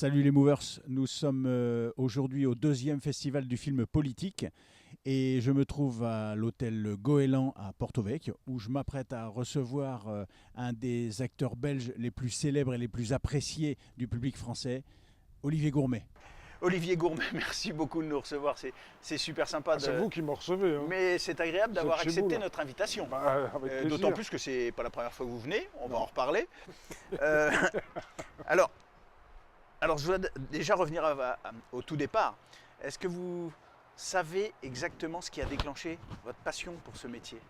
Salut les Movers, nous sommes aujourd'hui au deuxième festival du film politique et je me trouve à l'hôtel Goéland à Porto Vecchio où je m'apprête à recevoir un des acteurs belges les plus célèbres et les plus appréciés du public français, Olivier Gourmet. Olivier Gourmet, merci beaucoup de nous recevoir. C'est super sympa. C'est vous qui me recevez, hein. Mais c'est agréable Vous êtes d'avoir chez vous, accepté là. notre invitation. Avec D'autant plaisir. plus que c'est pas la première fois que vous venez, on va Non. en reparler. Euh, alors, alors, je voudrais déjà revenir au tout départ. Est-ce que vous savez exactement ce qui a déclenché votre passion pour ce métier?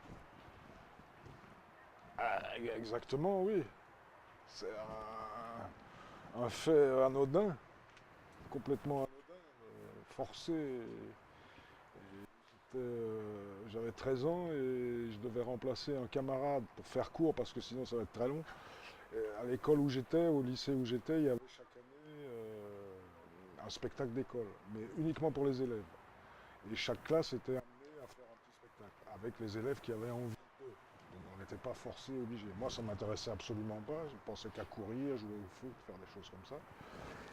Exactement, oui. C'est un fait anodin, complètement anodin, forcé. J'avais 13 ans et je devais remplacer un camarade pour faire court parce que sinon ça va être très long. Et à l'école où j'étais, au lycée où j'étais, il y avait chaque année un spectacle d'école, mais uniquement pour les élèves. Et chaque classe était amenée à faire un petit spectacle avec les élèves qui avaient envie d'eux. Donc on n'était pas forcé, obligé. Moi, ça ne m'intéressait absolument pas. Je pensais qu'à courir, jouer au foot, faire des choses comme ça.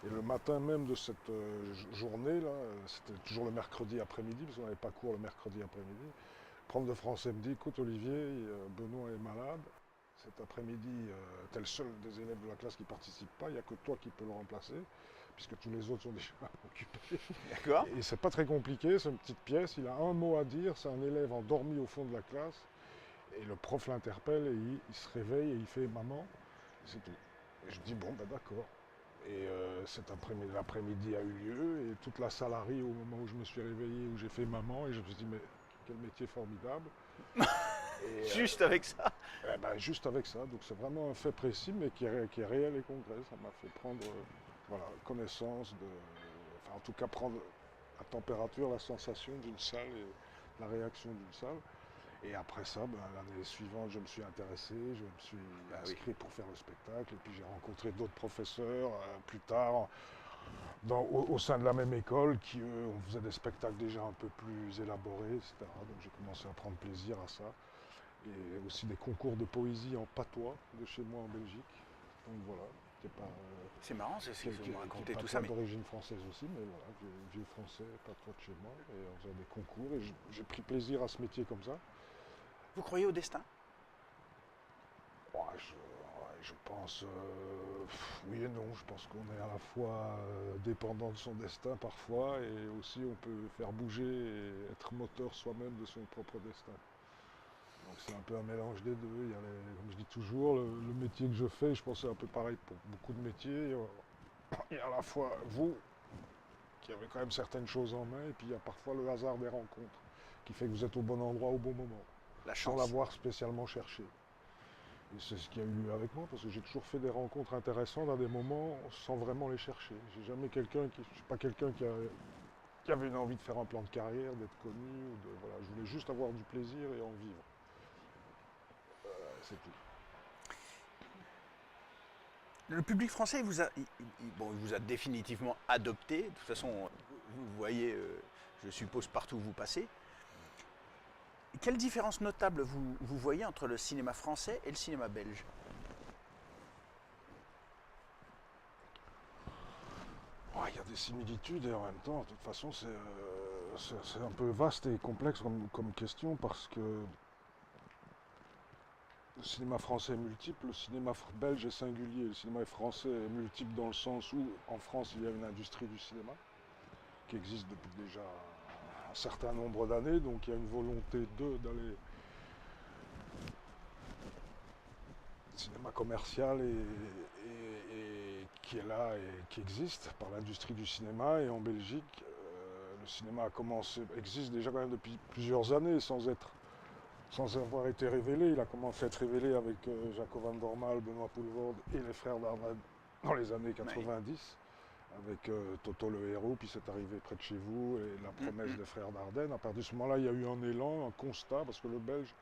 Et le matin même de cette journée-là, c'était toujours le mercredi après-midi, parce qu'on n'avait pas cours le mercredi après-midi. Le prof de français me dit, écoute Olivier, Benoît est malade. Cet après-midi, tu es le seul des élèves de la classe qui ne participe pas. Il n'y a que toi qui peux le remplacer, puisque tous les autres sont déjà occupés. D'accord. Et c'est pas très compliqué, c'est une petite pièce. Il a un mot à dire, c'est un élève endormi au fond de la classe. Et le prof l'interpelle et il se réveille et il fait maman. Et c'est tout. Et je dis bon, ben d'accord. Et l'après-midi a eu lieu et toute la salle arrive au moment où je me suis réveillé, où j'ai fait maman. Et je me suis dit mais quel métier formidable. Et, Juste avec ça. juste avec ça. Donc c'est vraiment un fait précis mais qui est réel et concret. Ça m'a fait prendre voilà, connaissance de. Enfin en tout cas prendre la température, la sensation d'une salle et la réaction d'une salle. Et après ça, l'année suivante, je me suis intéressé, je me suis Oui. inscrit pour faire le spectacle. Et puis j'ai rencontré d'autres professeurs plus tard au sein de la même école qui, eux, on faisait des spectacles déjà un peu plus élaborés, etc. Donc j'ai commencé à prendre plaisir à ça. Et aussi des concours de poésie en patois de chez moi en Belgique. Donc voilà, qui n'est pas, C'est marrant, c'est ce que vous me racontez tout ça. patois Mais d'origine française aussi, mais voilà, vieux français, patois de chez moi. Et on faisait des concours et j'ai pris plaisir à ce métier comme ça. vous croyez au destin? Je pense, oui et non. Je pense qu'on est à la fois dépendant de son destin parfois et aussi on peut faire bouger et être moteur soi-même de son propre destin. Donc c'est un peu un mélange des deux. Comme je dis toujours, le métier que je fais, je pense que c'est un peu pareil pour beaucoup de métiers. Il y a à la fois vous qui avez quand même certaines choses en main et puis il y a parfois le hasard des rencontres qui fait que vous êtes au bon endroit au bon moment, La sans chance. l'avoir spécialement cherché. Et c'est ce qui a eu lieu avec moi, parce que j'ai toujours fait des rencontres intéressantes à des moments sans vraiment les chercher. J'ai jamais je suis pas quelqu'un qui avait une envie de faire un plan de carrière, d'être connu, voilà. Je voulais juste avoir du plaisir et en vivre. C'est tout. Le public français il vous a définitivement adopté. De toute façon, vous voyez, je suppose, partout où vous passez. Quelle différence notable vous voyez entre le cinéma français et le cinéma belge? Il y a des similitudes et en même temps, de toute façon, c'est un peu vaste et complexe comme question parce que le cinéma français est multiple, le cinéma belge est singulier, le cinéma français est multiple dans le sens où en France il y a une industrie du cinéma qui existe depuis déjà un certain nombre d'années, donc il y a une volonté d'aller cinéma commercial et qui est là et qui existe par l'industrie du cinéma. Et en Belgique, le cinéma existe déjà quand même depuis plusieurs années sans avoir été révélé. Il a commencé à être révélé avec Jaco van Dormael, Benoît Poelvoorde et les frères Dardenne dans les années 90. Avec Toto le héros, puis c'est arrivé près de chez vous, et la promesse des frères Dardenne. À partir de ce moment-là, il y a eu un élan, un constat, parce que le Belge.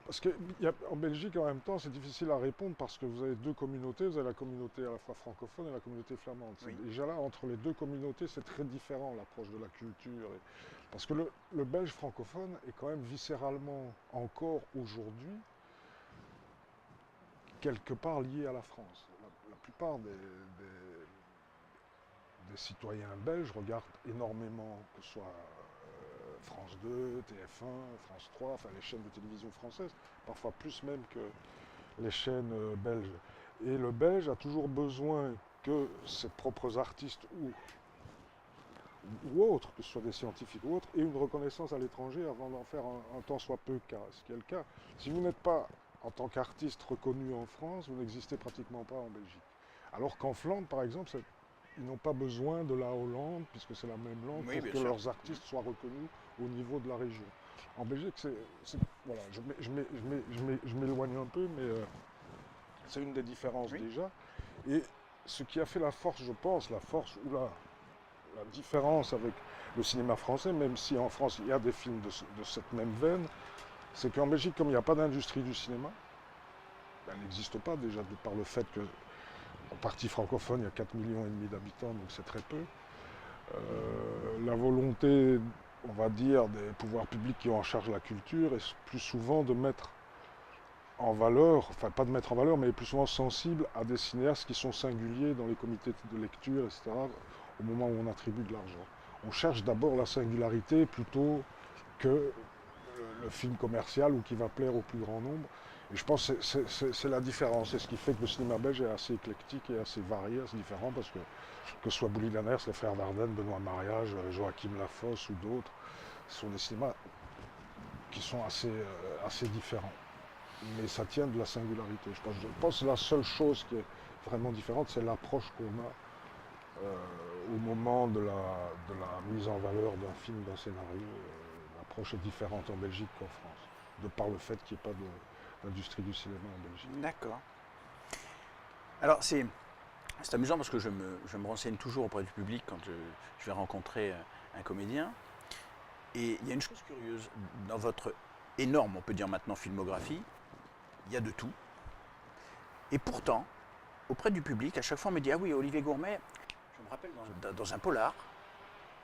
Parce qu'en Belgique, en même temps, c'est difficile à répondre parce que vous avez deux communautés. Vous avez la communauté à la fois francophone et la communauté flamande. Oui. Déjà là, entre les deux communautés, c'est très différent l'approche de la culture. Parce que le Belge francophone est quand même viscéralement, encore aujourd'hui, quelque part lié à la France. La plupart des citoyens belges regardent énormément, que ce soit France 2, TF1, France 3, enfin les chaînes de télévision françaises, parfois plus même que les chaînes belges. Et le Belge a toujours besoin que ses propres artistes ou autres, que ce soit des scientifiques ou autres, aient une reconnaissance à l'étranger avant d'en faire un tant soit peu cas, ce qui est le cas. Si vous n'êtes pas en tant qu'artiste reconnu en France, vous n'existez pratiquement pas en Belgique. Alors qu'en Flandre, par exemple, ils n'ont pas besoin de la Hollande, puisque c'est la même langue, Oui, pour bien que sûr. leurs artistes soient reconnus au niveau de la région. En Belgique, voilà, je m'éloigne un peu, mais c'est une des différences Oui. déjà. Et ce qui a fait la force, je pense, la force ou la différence avec le cinéma français, même si en France il y a des films de cette même veine, c'est qu'en Belgique, comme il n'y a pas d'industrie du cinéma, elle n'existe pas déjà par le fait que, en partie francophone, il y a 4,5 millions d'habitants, donc c'est très peu. La volonté, on va dire, des pouvoirs publics qui ont en charge la culture est plus souvent de mettre en valeur, enfin pas de mettre en valeur, mais plus souvent sensible à des cinéastes qui sont singuliers dans les comités de lecture, etc., au moment où on attribue de l'argent. On cherche d'abord la singularité plutôt que le film commercial ou qui va plaire au plus grand nombre. Et je pense que c'est la différence. C'est ce qui fait que le cinéma belge est assez éclectique et assez varié, assez différent, parce que ce soit Bouli Lanners, les frères Dardenne, Benoît Mariage, Joachim Lafosse ou d'autres, ce sont des cinémas qui sont assez différents. Mais ça tient de la singularité. Je pense que la seule chose qui est vraiment différente, c'est l'approche qu'on a au moment de la mise en valeur d'un film, d'un scénario. L'approche est différente en Belgique qu'en France, de par le fait qu'il n'y ait pas d'industrie du cinéma en Belgique. D'accord. Alors, c'est amusant parce que je me renseigne toujours auprès du public quand je vais rencontrer un comédien. Et il y a une chose curieuse, dans votre énorme, on peut dire maintenant, filmographie, il y a de tout. Et pourtant, auprès du public, à chaque fois on me dit « Ah oui, Olivier Gourmet, je me rappelle dans un polar,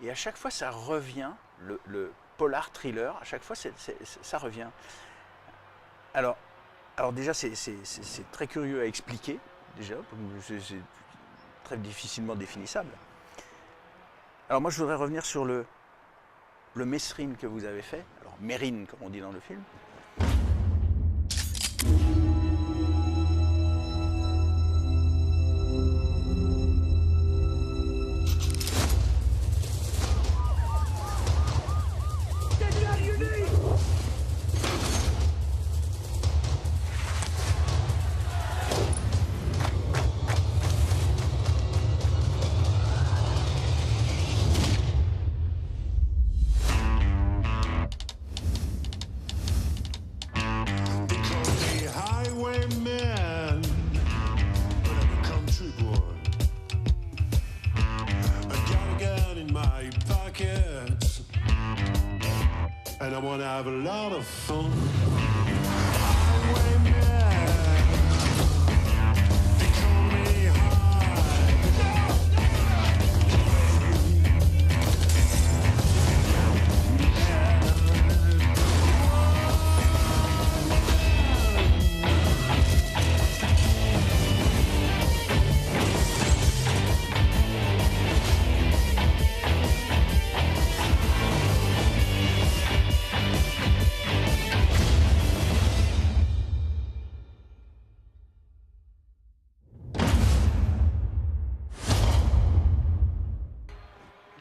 et à chaque fois ça revient, le polar thriller, à chaque fois ça revient. » Alors déjà, c'est très curieux à expliquer, déjà, c'est très difficilement définissable. Alors moi, je voudrais revenir sur le Mesrine que vous avez fait, alors Mérine, comme on dit dans le film. And I wanna have a lot of fun.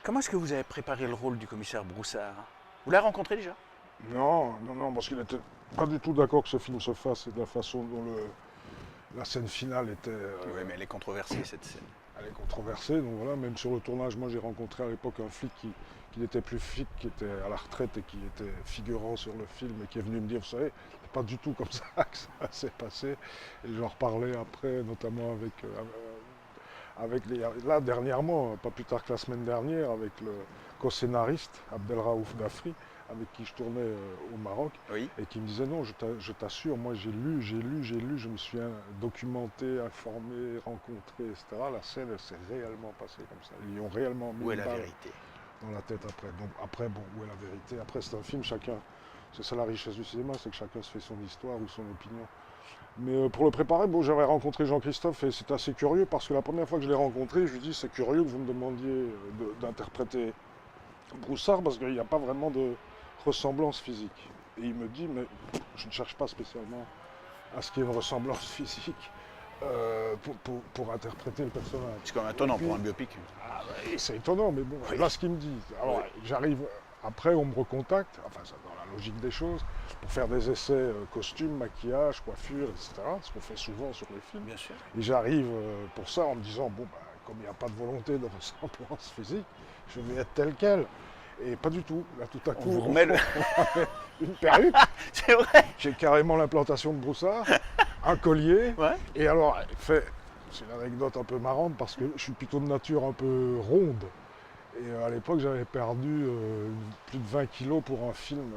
Comment est-ce que vous avez préparé le rôle du commissaire Broussard? Vous l'avez rencontré déjà? Non, parce qu'il n'était pas du tout d'accord que ce film se fasse et de la façon dont la scène finale était... Oui, mais elle est controversée, cette scène. Elle est controversée, donc voilà, même sur le tournage, moi j'ai rencontré à l'époque un flic qui n'était plus flic, qui était à la retraite et qui était figurant sur le film et qui est venu me dire, vous savez, c'est pas du tout comme ça que ça s'est passé. Et j'en reparlais après, notamment là dernièrement, pas plus tard que la semaine dernière, avec le co-scénariste Abdelraouf Dafri, avec qui je tournais au Maroc, Oui. et qui me disait non, je t'assure, moi j'ai lu, je me suis documenté, informé, rencontré, etc. La scène, elle s'est réellement passée comme ça. Ils y ont réellement mis Où est une la balle vérité? dans la tête après. Donc après, bon, où est la vérité? Après, c'est un film, chacun, c'est ça la richesse du cinéma, c'est que chacun se fait son histoire ou son opinion. Mais pour le préparer, bon, j'avais rencontré Jean-Christophe et c'était assez curieux parce que la première fois que je l'ai rencontré, je lui dis c'est curieux que vous me demandiez d'interpréter Broussard parce qu'il n'y a pas vraiment de ressemblance physique. Et il me dit mais je ne cherche pas spécialement à ce qu'il y ait une ressemblance physique pour interpréter le personnage. C'est quand même étonnant Et puis- pour un biopic. Ah, ouais, c'est étonnant, mais bon, Oui. là ce qu'il me dit. Alors Oui. j'arrive, après on me recontacte, enfin c'est dans la logique des choses, pour faire des essais costumes, maquillage, coiffure, etc. Ce qu'on fait souvent sur les films. Bien sûr. Et j'arrive pour ça en me disant, bon, bah, comme il n'y a pas de volonté de ressemblance physique, je vais être tel quel. Et pas du tout. Là, tout à On coup, vous remet le... une perruque, C'est vrai. j'ai carrément l'implantation de Broussard, un collier. Ouais. Et alors, c'est une anecdote un peu marrante parce que je suis plutôt de nature un peu ronde. Et à l'époque, j'avais perdu plus de 20 kilos pour un film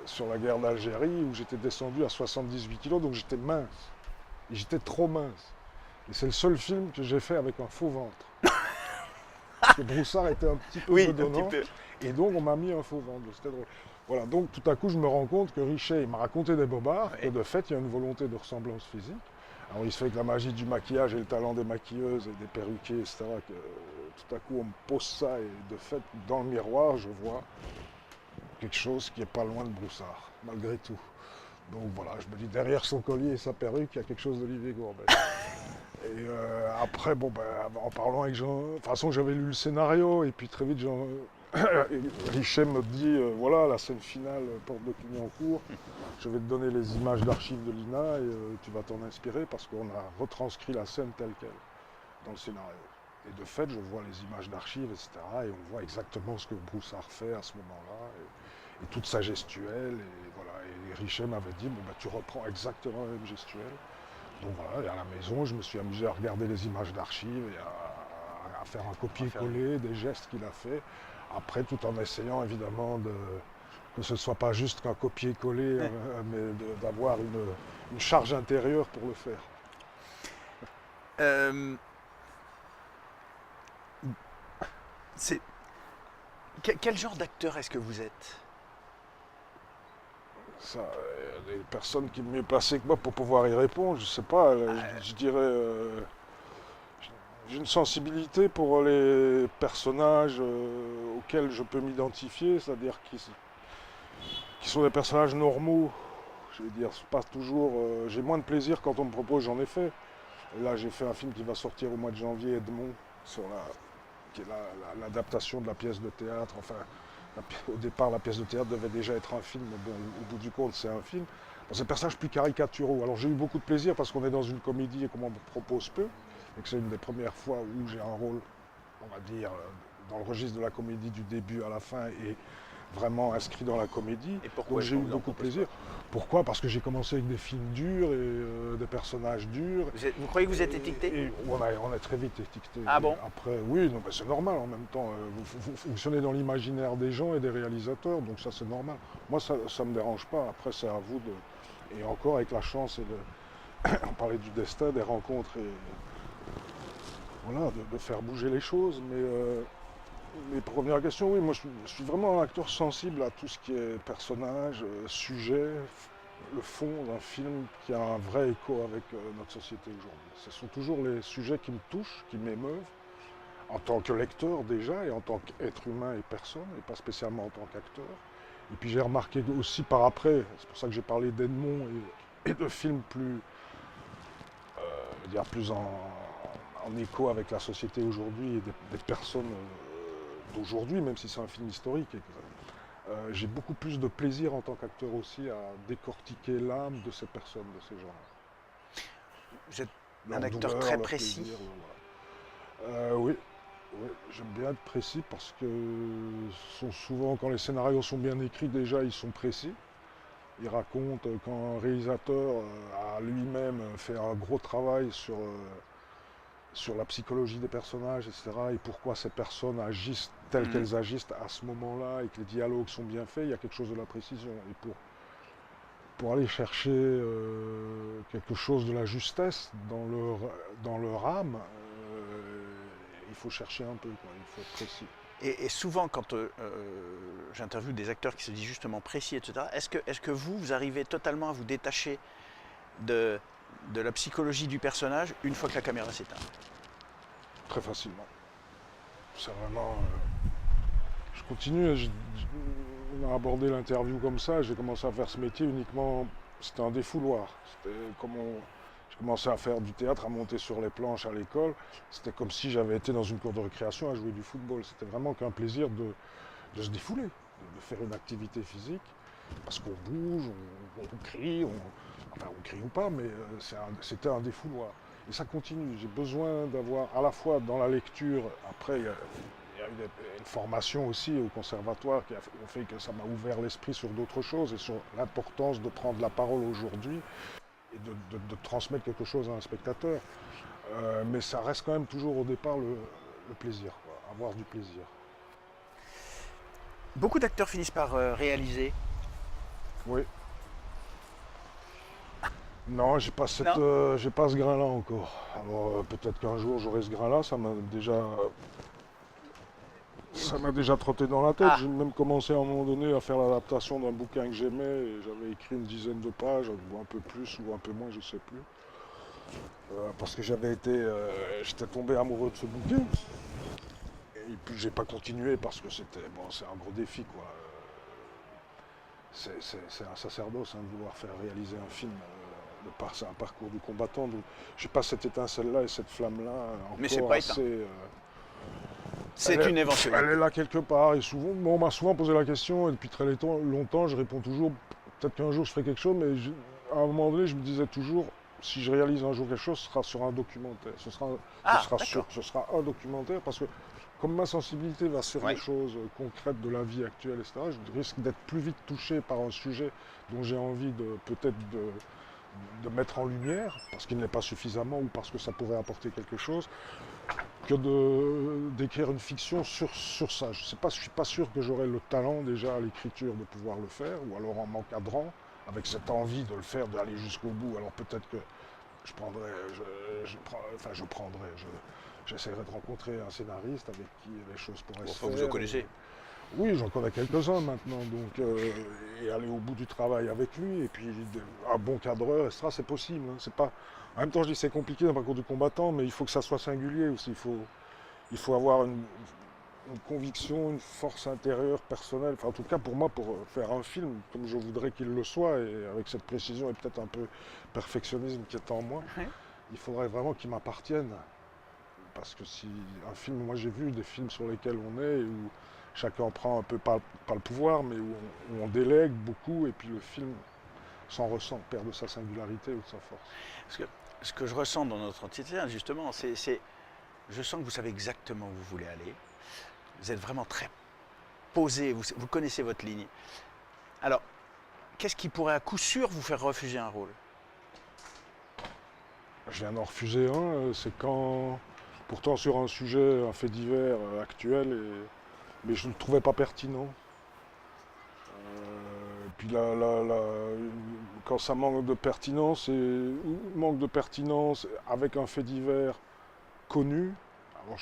sur la guerre d'Algérie où j'étais descendu à 78 kilos, donc j'étais mince. Et j'étais trop mince. Et c'est le seul film que j'ai fait avec un faux ventre. Parce que Broussard était un petit peu Oui, un bedonnant. petit peu. Et donc, on m'a mis un faux ventre. C'était drôle. Voilà, donc tout à coup, je me rends compte que Richet, il m'a raconté des bobards, Ouais. et de fait, il y a une volonté de ressemblance physique. Alors, il se fait que la magie du maquillage et le talent des maquilleuses et des perruquiers, etc., que tout à coup, on me pose ça, et de fait, dans le miroir, je vois quelque chose qui est pas loin de Broussard, malgré tout. Donc voilà, je me dis, derrière son collier et sa perruque, il y a quelque chose d'Olivier Courbet. Et après, bon, ben, en parlant avec Jean, de toute façon, j'avais lu le scénario, et puis très vite, Richet me dit, voilà, la scène finale, porte de Clignancourt, je vais te donner les images d'archives de l'INA, et tu vas t'en inspirer, parce qu'on a retranscrit la scène telle qu'elle, dans le scénario. Et de fait, je vois les images d'archives, etc., et on voit exactement ce que Broussard fait à ce moment-là, et toute sa gestuelle, et voilà. Et Richet m'avait dit, bon, ben, tu reprends exactement la même gestuelle. Donc voilà, et à la maison, je me suis amusé à regarder les images d'archives et à faire un copier-coller des gestes qu'il a fait. Après, tout en essayant évidemment que ce ne soit pas juste qu'un copier-coller, mais d'avoir une charge intérieure pour le faire. C'est... Quel genre d'acteur est-ce que vous êtes? Ça, les personnes qui sont mieux placées que moi pour pouvoir y répondre, je sais pas, je dirais. J'ai une sensibilité pour les personnages auxquels je peux m'identifier, c'est-à-dire qui sont des personnages normaux. Je veux dire, c'est pas toujours. J'ai moins de plaisir quand on me propose, j'en ai fait. Et là, j'ai fait un film qui va sortir au mois de janvier, Edmond, qui est l'adaptation de la pièce de théâtre. Enfin, au départ, la pièce de théâtre devait déjà être un film, mais bon, au bout du compte, c'est un film. Bon, c'est des personnages plus caricaturaux. Alors, j'ai eu beaucoup de plaisir parce qu'on est dans une comédie et qu'on m'en propose peu, et que c'est une des premières fois où j'ai un rôle, on va dire, dans le registre de la comédie du début à la fin et vraiment inscrit dans la comédie. Et pourquoi Donc est-ce j'ai eu qu'on vous en beaucoup de propose plaisir. Pourquoi? Parce que j'ai commencé avec des films durs et des personnages durs. Vous croyez que vous êtes étiqueté? Et on a très vite étiqueté. Ah bon? Après, oui, non, c'est normal en même temps. Vous fonctionnez dans l'imaginaire des gens et des réalisateurs, donc ça c'est normal. Moi ça ne me dérange pas. Après c'est à vous de... Et encore avec la chance et on parlait du destin, des rencontres et voilà, de faire bouger les choses. Mais pour revenir à la question, oui, moi je suis vraiment un acteur sensible à tout ce qui est personnage, sujet, le fond d'un film qui a un vrai écho avec notre société aujourd'hui. Ce sont toujours les sujets qui me touchent, qui m'émeuvent, en tant que lecteur déjà, et en tant qu'être humain et personne, et pas spécialement en tant qu'acteur. Et puis j'ai remarqué aussi par après, c'est pour ça que j'ai parlé d'Edmond et de films plus, je veux dire, plus en écho avec la société aujourd'hui et des personnes d'aujourd'hui, même si c'est un film historique. J'ai beaucoup plus de plaisir en tant qu'acteur aussi à décortiquer l'âme de ces personnes, de ces gens-là. Vous êtes Leur un acteur douleur, très leur précis. plaisir, voilà. Oui, j'aime bien être précis parce que souvent, quand les scénarios sont bien écrits, déjà ils sont précis. Ils racontent quand un réalisateur a lui-même fait un gros travail sur la psychologie des personnages, etc. Et pourquoi ces personnes agissent telles qu'elles agissent à ce moment-là et que les dialogues sont bien faits, il y a quelque chose de la précision. Et pour aller chercher quelque chose de la justesse dans leur âme, il faut chercher un peu, quoi. Il faut être précis. Et souvent, quand j'interviewe des acteurs qui se disent justement précis, etc., est-ce que vous arrivez totalement à vous détacher de la psychologie du personnage une fois que la caméra s'éteint? Très facilement. C'est vraiment... je continue, on a abordé l'interview comme ça, j'ai commencé à faire ce métier uniquement... C'était un défouloir. C'était comme j'ai commencé à faire du théâtre, à monter sur les planches à l'école. C'était comme si j'avais été dans une cour de récréation à jouer du football. C'était vraiment qu'un plaisir de se défouler, de faire une activité physique. Parce qu'on bouge, on crie, enfin on crie ou pas, mais c'était un défouloir. Et ça continue. J'ai besoin d'avoir, à la fois dans la lecture, après il y a eu une formation aussi au conservatoire qui a fait que ça m'a ouvert l'esprit sur d'autres choses et sur l'importance de prendre la parole aujourd'hui et de transmettre quelque chose à un spectateur. Mais ça reste quand même toujours au départ le plaisir, quoi, avoir du plaisir. Beaucoup d'acteurs finissent par réaliser. Oui. Non, j'ai pas ce grain-là encore. Alors peut-être qu'un jour j'aurai ce grain-là, ça m'a déjà trotté dans la tête. Ah. J'ai même commencé à un moment donné à faire l'adaptation d'un bouquin que j'aimais. Et j'avais écrit une dizaine de pages, ou un peu plus ou un peu moins, je sais plus. Parce que j'étais tombé amoureux de ce bouquin. Et puis j'ai pas continué parce que c'est un gros défi, quoi. C'est un sacerdoce, hein, de vouloir faire réaliser un film. C'est un parcours du combattant. Donc, j'ai pas cette étincelle-là et cette flamme-là encore. Mais c'est pas assez. C'est une éventualité. Elle est là quelque part. Et souvent, on m'a souvent posé la question, et depuis très longtemps, je réponds toujours, peut-être qu'un jour je ferai quelque chose, mais à un moment donné, je me disais toujours, si je réalise un jour quelque chose, ce sera sur un documentaire. Ce sera un documentaire, parce que comme ma sensibilité va sur les choses concrètes de la vie actuelle, etc., je risque d'être plus vite touché par un sujet dont j'ai envie peut-être de mettre en lumière, parce qu'il ne l'est pas suffisamment ou parce que ça pourrait apporter quelque chose, que d'écrire une fiction sur ça. Je ne suis pas sûr que j'aurai le talent déjà à l'écriture de pouvoir le faire, ou alors en m'encadrant, avec cette envie de le faire, d'aller jusqu'au bout. Alors peut-être que j'essaierai de rencontrer un scénariste avec qui les choses pourraient se faire. Vous en connaissez? Oui, j'en connais quelques-uns maintenant, donc et aller au bout du travail avec lui, et puis un bon cadreur, etc., c'est possible. Hein, c'est pas... En même temps, je dis c'est compliqué dans le parcours du combattant, mais il faut que ça soit singulier aussi. Il faut avoir une conviction, une force intérieure, personnelle. Enfin, en tout cas, pour moi, pour faire un film comme je voudrais qu'il le soit, et avec cette précision et peut-être un peu perfectionnisme qui est en moi, il faudrait vraiment qu'il m'appartienne. Parce que si un film, moi j'ai vu des films sur lesquels on est, où chacun prend un peu, pas le pouvoir, mais où on délègue beaucoup, et puis le film s'en ressent, perd de sa singularité ou de sa force. Parce que ce que je ressens dans notre entité, justement, je sens que vous savez exactement où vous voulez aller. Vous êtes vraiment très posé, vous connaissez votre ligne. Alors, qu'est-ce qui pourrait à coup sûr vous faire refuser un rôle? Je viens d'en refuser un, c'est quand, pourtant sur un sujet, un fait divers actuel, mais je ne le trouvais pas pertinent. Puis quand ça manque de pertinence, avec un fait divers connu, alors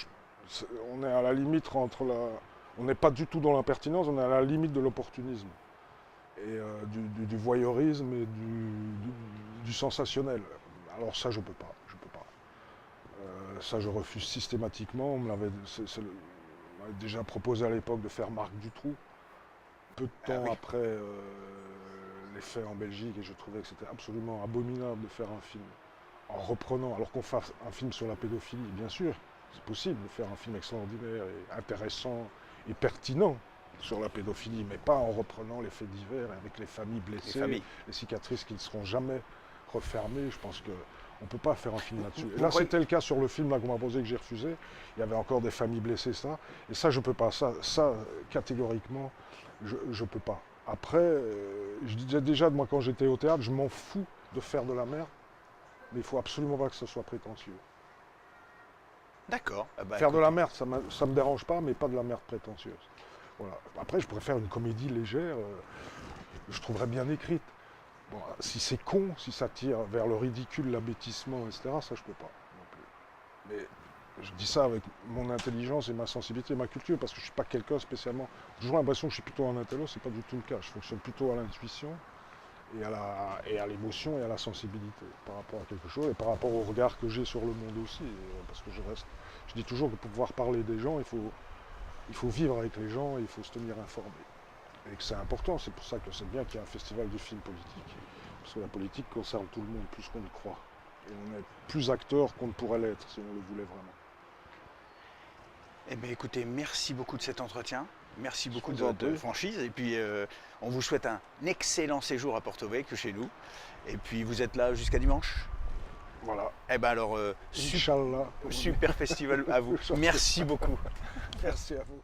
on est à la limite on n'est pas du tout dans l'impertinence, on est à la limite de l'opportunisme et du voyeurisme et du sensationnel. Alors ça, je peux pas. Ça, je refuse systématiquement. On me l'avait déjà proposé à l'époque de faire Marc Dutroux, peu de temps après les faits en Belgique, et je trouvais que c'était absolument abominable de faire un film en reprenant, alors qu'on fasse un film sur la pédophilie, bien sûr, c'est possible de faire un film extraordinaire et intéressant et pertinent sur la pédophilie, mais pas en reprenant les faits divers avec les familles blessées, les cicatrices qui ne seront jamais refermées. Je pense qu'on ne peut pas faire un film là-dessus. Et là, c'était le cas sur le film qu'on m'a posé, que j'ai refusé. Il y avait encore des familles blessées, ça. Et ça, je ne peux pas. Ça catégoriquement, je ne peux pas. Après, je disais déjà, moi, quand j'étais au théâtre, je m'en fous de faire de la merde, mais il ne faut absolument pas que ce soit prétentieux. D'accord. Faire de la merde, ça ne me dérange pas, mais pas de la merde prétentieuse. Voilà. Après, je pourrais faire une comédie légère, je trouverais bien écrite. Bon, si c'est con, si ça tire vers le ridicule, l'abêtissement, etc., ça, je peux pas non plus. Mais je dis ça avec mon intelligence et ma sensibilité et ma culture, parce que je ne suis pas quelqu'un spécialement... J'ai toujours l'impression que je suis plutôt un intello, c'est pas du tout le cas. Je fonctionne plutôt à l'intuition. et à l'émotion et à la sensibilité par rapport à quelque chose et par rapport au regard que j'ai sur le monde aussi. Parce que je dis toujours que pour pouvoir parler des gens, il faut vivre avec les gens, il faut se tenir informé. Et que c'est important, c'est pour ça que c'est bien qu'il y ait un festival du film politique. Parce que la politique concerne tout le monde plus qu'on ne croit. Et on est plus acteur qu'on ne pourrait l'être si on le voulait vraiment. Eh bien écoutez, merci beaucoup de cet entretien. Merci beaucoup vous en de prie. franchise. Et puis on vous souhaite un excellent séjour à Porto Vecchio chez nous. Et puis vous êtes là jusqu'à dimanche. Voilà. Eh bien alors, Inch'Allah. super festival à vous. Merci beaucoup. Merci à vous.